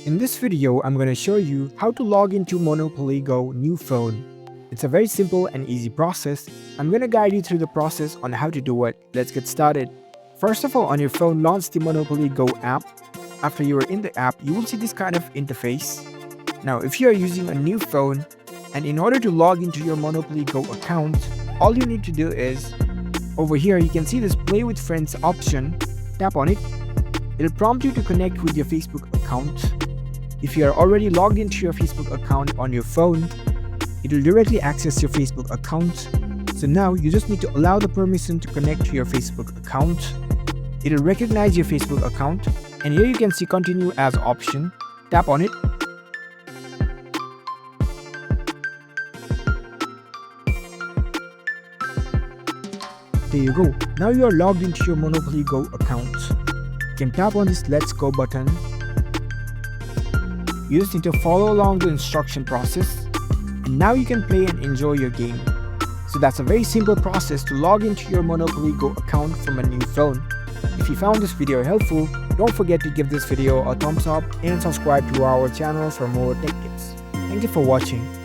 In this video, I'm going to show you how to log into Monopoly Go new phone. It's a very simple and easy process. I'm going to guide you through the process on how to do it. Let's get started. First of all, on your phone, launch the Monopoly Go app. After you are in the app, you will see this kind of interface. Now, if you are using a new phone, and in order to log into your Monopoly Go account, all you need to do is, over here you can see this Play with Friends option. Tap on it. It'll prompt you to connect with your Facebook account. If you are already logged into your Facebook account on your phone, it will directly access your Facebook account. So now you just need to allow the permission to connect to your Facebook account. It will recognize your Facebook account, and here you can see Continue as option. Tap on it. There you go. Now you are logged into your Monopoly Go account. You can tap on this Let's Go button. You just need to follow along the instruction process, and now you can play and enjoy your game. So that's a very simple process to log into your Monopoly Go account from a new phone. If you found this video helpful, don't forget to give this video a thumbs up and subscribe to our channel for more tech tips. Thank you for watching.